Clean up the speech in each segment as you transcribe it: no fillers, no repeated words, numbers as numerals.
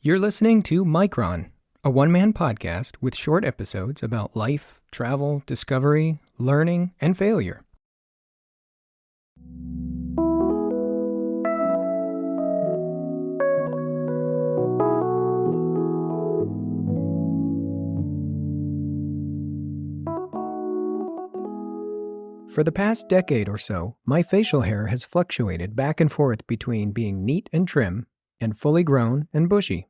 You're listening to Micron, a one-man podcast with short episodes about life, travel, discovery, learning, and failure. For the past decade or so, my facial hair has fluctuated back and forth between being neat and trim and fully grown and bushy.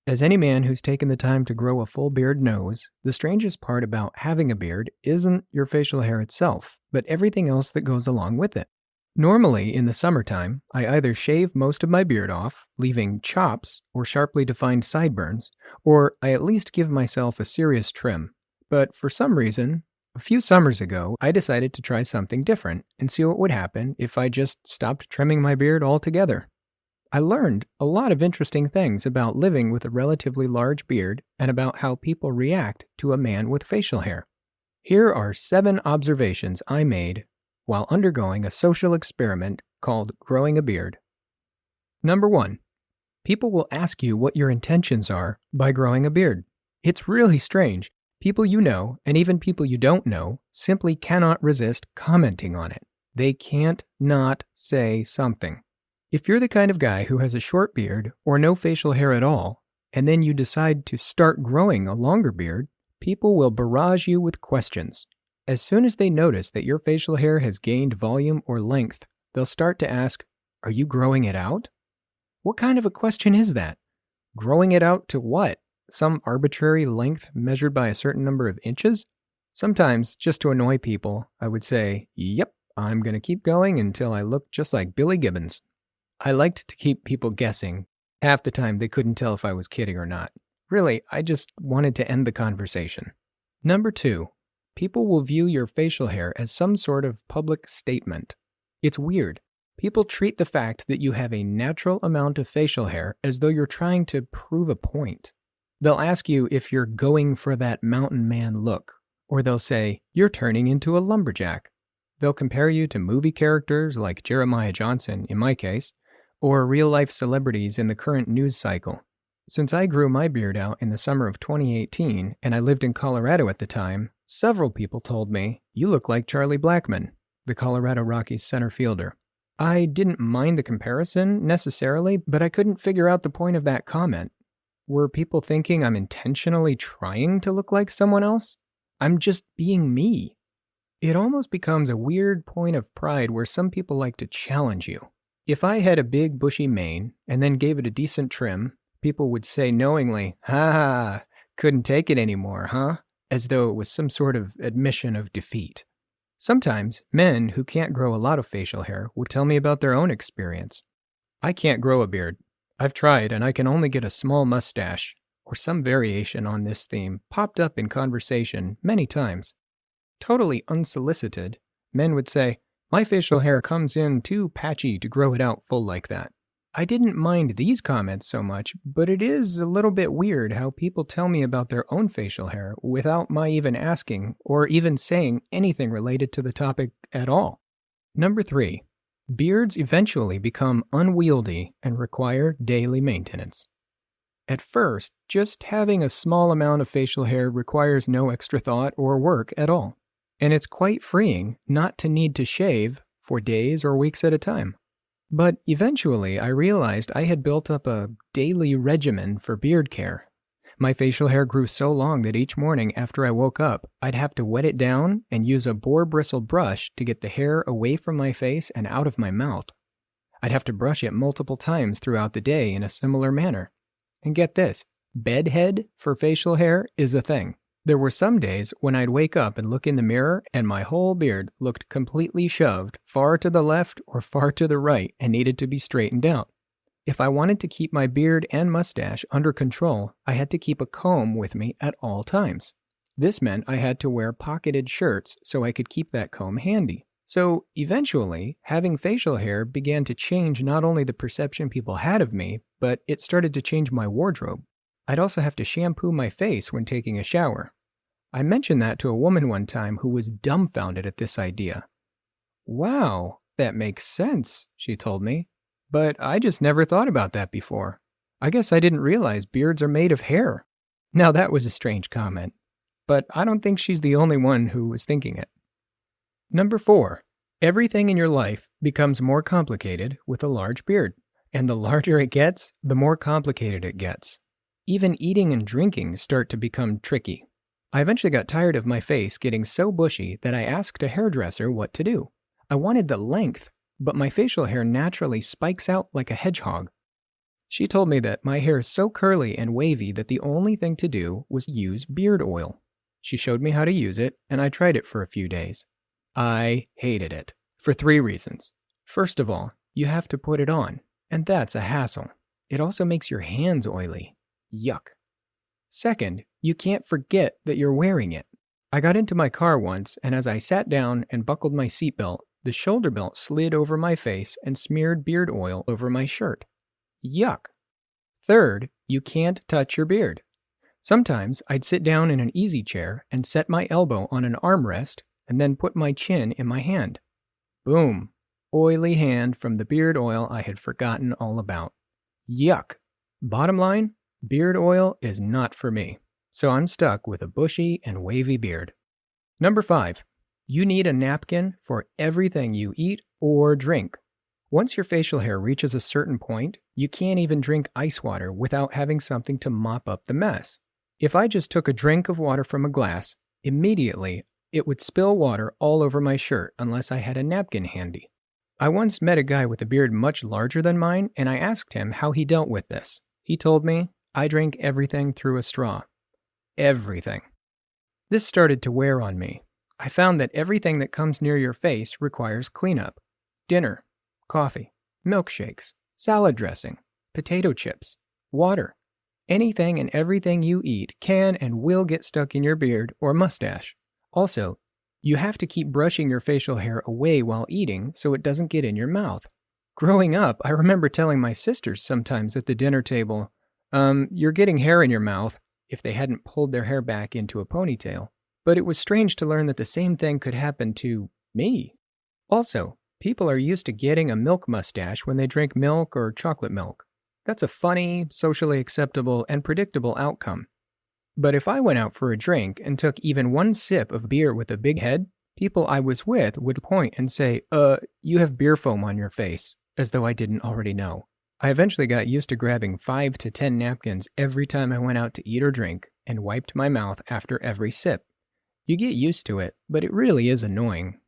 As any man who's taken the time to grow a full beard knows, the strangest part about having a beard isn't your facial hair itself, but everything else that goes along with it. Normally, in the summertime, I either shave most of my beard off, leaving chops or sharply defined sideburns, or I at least give myself a serious trim. But for some reason, a few summers ago, I decided to try something different and see what would happen if I just stopped trimming my beard altogether. I learned a lot of interesting things about living with a relatively large beard and about how people react to a man with facial hair. Here are 7 observations I made while undergoing a social experiment called growing a beard. Number 1. People will ask you what your intentions are by growing a beard. It's really strange. People you know, and even people you don't know, simply cannot resist commenting on it. They can't not say something. If you're the kind of guy who has a short beard or no facial hair at all, and then you decide to start growing a longer beard, people will barrage you with questions. As soon as they notice that your facial hair has gained volume or length, they'll start to ask, "Are you growing it out?" What kind of a question is that? Growing it out to what? Some arbitrary length measured by a certain number of inches? Sometimes, just to annoy people, I would say, "Yep, I'm going to keep going until I look just like Billy Gibbons." I liked to keep people guessing. Half the time they couldn't tell if I was kidding or not. Really, I just wanted to end the conversation. Number 2, people will view your facial hair as some sort of public statement. It's weird. People treat the fact that you have a natural amount of facial hair as though you're trying to prove a point. They'll ask you if you're going for that mountain man look, or they'll say, "You're turning into a lumberjack." They'll compare you to movie characters like Jeremiah Johnson, in my case, or real-life celebrities in the current news cycle. Since I grew my beard out in the summer of 2018 and I lived in Colorado at the time, several people told me, "You look like Charlie Blackmon, the Colorado Rockies center fielder." I didn't mind the comparison necessarily, but I couldn't figure out the point of that comment. Were people thinking I'm intentionally trying to look like someone else? I'm just being me. It almost becomes a weird point of pride where some people like to challenge you. If I had a big bushy mane and then gave it a decent trim, people would say knowingly, "Ha, couldn't take it anymore, huh?" As though it was some sort of admission of defeat. Sometimes, men who can't grow a lot of facial hair would tell me about their own experience. "I can't grow a beard. I've tried and I can only get a small mustache," or some variation on this theme popped up in conversation many times. Totally unsolicited, men would say, "My facial hair comes in too patchy to grow it out full like that." I didn't mind these comments so much, but it is a little bit weird how people tell me about their own facial hair without my even asking or even saying anything related to the topic at all. Number 3, beards eventually become unwieldy and require daily maintenance. At first, just having a small amount of facial hair requires no extra thought or work at all. And it's quite freeing not to need to shave for days or weeks at a time. But eventually, I realized I had built up a daily regimen for beard care. My facial hair grew so long that each morning after I woke up, I'd have to wet it down and use a boar bristle brush to get the hair away from my face and out of my mouth. I'd have to brush it multiple times throughout the day in a similar manner. And get this, bedhead for facial hair is a thing. There were some days when I'd wake up and look in the mirror and my whole beard looked completely shoved far to the left or far to the right and needed to be straightened out. If I wanted to keep my beard and mustache under control, I had to keep a comb with me at all times. This meant I had to wear pocketed shirts so I could keep that comb handy. So eventually, having facial hair began to change not only the perception people had of me, but it started to change my wardrobe. I'd also have to shampoo my face when taking a shower. I mentioned that to a woman one time who was dumbfounded at this idea. "Wow, that makes sense," she told me. "But I just never thought about that before. I guess I didn't realize beards are made of hair. Now that was a strange comment, but I don't think she's the only one who was thinking it. Number 4. Everything in your life becomes more complicated with a large beard. And the larger it gets, the more complicated it gets. Even eating and drinking start to become tricky. I eventually got tired of my face getting so bushy that I asked a hairdresser what to do. I wanted the length, but my facial hair naturally spikes out like a hedgehog. She told me that my hair is so curly and wavy that the only thing to do was use beard oil. She showed me how to use it, and I tried it for a few days. I hated it, for 3 reasons. First of all, you have to put it on, and that's a hassle. It also makes your hands oily. Yuck. Second, you can't forget that you're wearing it. I got into my car once, and as I sat down and buckled my seatbelt, the shoulder belt slid over my face and smeared beard oil over my shirt. Yuck. Third, you can't touch your beard. Sometimes I'd sit down in an easy chair and set my elbow on an armrest and then put my chin in my hand. Boom. Oily hand from the beard oil I had forgotten all about. Yuck. Bottom line, beard oil is not for me, so I'm stuck with a bushy and wavy beard. Number 5. You need a napkin for everything you eat or drink. Once your facial hair reaches a certain point, you can't even drink ice water without having something to mop up the mess. If I just took a drink of water from a glass, immediately it would spill water all over my shirt unless I had a napkin handy. I once met a guy with a beard much larger than mine, and I asked him how he dealt with this. He told me, I drank everything through a straw. Everything. This started to wear on me. I found that everything that comes near your face requires cleanup. Dinner, coffee, milkshakes, salad dressing, potato chips, water. Anything and everything you eat can and will get stuck in your beard or mustache. Also, you have to keep brushing your facial hair away while eating so it doesn't get in your mouth. Growing up, I remember telling my sisters sometimes at the dinner table, you're getting hair in your mouth, if they hadn't pulled their hair back into a ponytail. But it was strange to learn that the same thing could happen to me. Also, people are used to getting a milk mustache when they drink milk or chocolate milk. That's a funny, socially acceptable, and predictable outcome. But if I went out for a drink and took even one sip of beer with a big head, people I was with would point and say, you have beer foam on your face, as though I didn't already know. I eventually got used to grabbing 5 to 10 napkins every time I went out to eat or drink and wiped my mouth after every sip. You get used to it, but it really is annoying.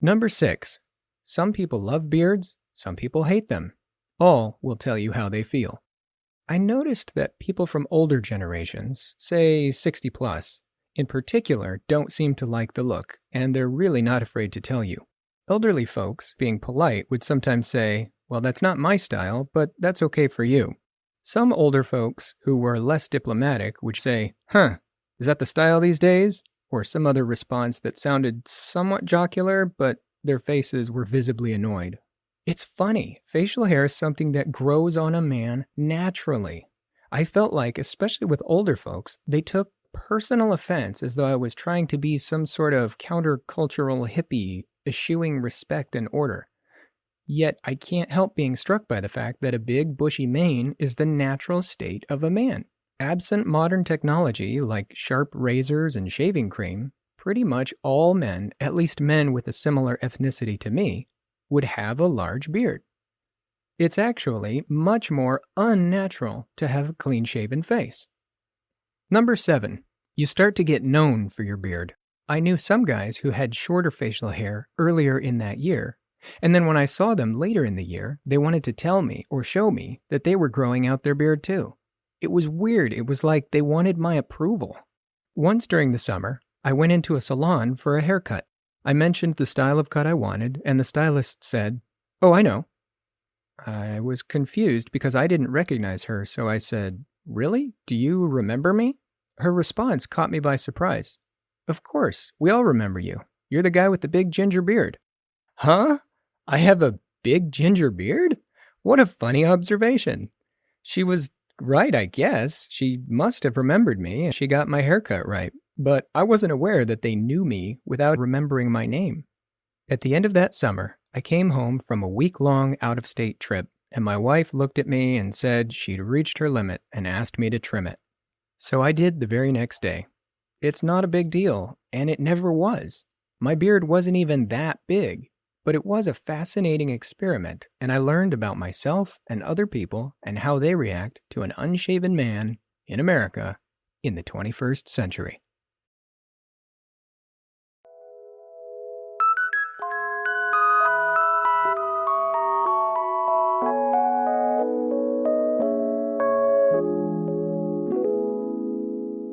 Number 6. Some people love beards, some people hate them. All will tell you how they feel. I noticed that people from older generations, say 60 plus, in particular, don't seem to like the look, and they're really not afraid to tell you. Elderly folks, being polite, would sometimes say, well, that's not my style, but that's okay for you. Some older folks, who were less diplomatic, would say, is that the style these days? Or some other response that sounded somewhat jocular, but their faces were visibly annoyed. It's funny, facial hair is something that grows on a man naturally. I felt like, especially with older folks, they took personal offense as though I was trying to be some sort of countercultural hippie, eschewing respect and order. Yet I can't help being struck by the fact that a big bushy mane is the natural state of a man. Absent modern technology like sharp razors and shaving cream, pretty much all men, at least men with a similar ethnicity to me, would have a large beard. It's actually much more unnatural to have a clean-shaven face. Number 7. You start to get known for your beard. I knew some guys who had shorter facial hair earlier in that year, and then when I saw them later in the year, they wanted to tell me or show me that they were growing out their beard too. It was weird. It was like they wanted my approval. Once during the summer, I went into a salon for a haircut. I mentioned the style of cut I wanted, and the stylist said, "Oh, I know." I was confused because I didn't recognize her, so I said, "Really? Do you remember me?" Her response caught me by surprise. "Of course, we all remember you. You're the guy with the big ginger beard." Huh? I have a big ginger beard? What a funny observation. She was right, I guess. She must have remembered me, and she got my haircut right. But I wasn't aware that they knew me without remembering my name. At the end of that summer, I came home from a week-long out-of-state trip. and my wife looked at me and said she'd reached her limit and asked me to trim it. So I did the very next day. It's not a big deal, and it never was. My beard wasn't even that big, but it was a fascinating experiment, and I learned about myself and other people and how they react to an unshaven man in America in the 21st century.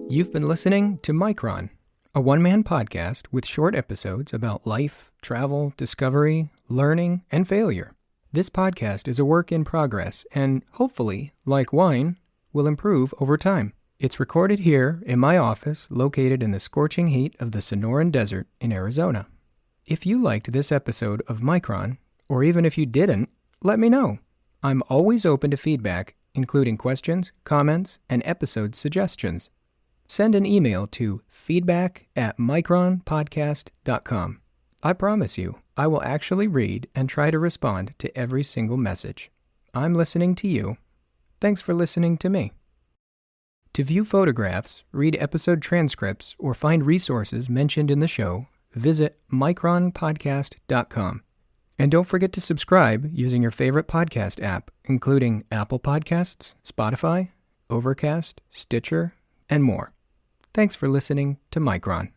You've been listening to Micron, a one-man podcast with short episodes about life, travel, discovery, learning, and failure. This podcast is a work in progress and, hopefully, like wine, will improve over time. It's recorded here in my office located in the scorching heat of the Sonoran Desert in Arizona. If you liked this episode of Micron, or even if you didn't, let me know. I'm always open to feedback, including questions, comments, and episode suggestions. Send an email to feedback@micronpodcast.com. I promise you, I will actually read and try to respond to every single message. I'm listening to you. Thanks for listening to me. To view photographs, read episode transcripts, or find resources mentioned in the show, visit micronpodcast.com. And don't forget to subscribe using your favorite podcast app, including Apple Podcasts, Spotify, Overcast, Stitcher, and more. Thanks for listening to Micron.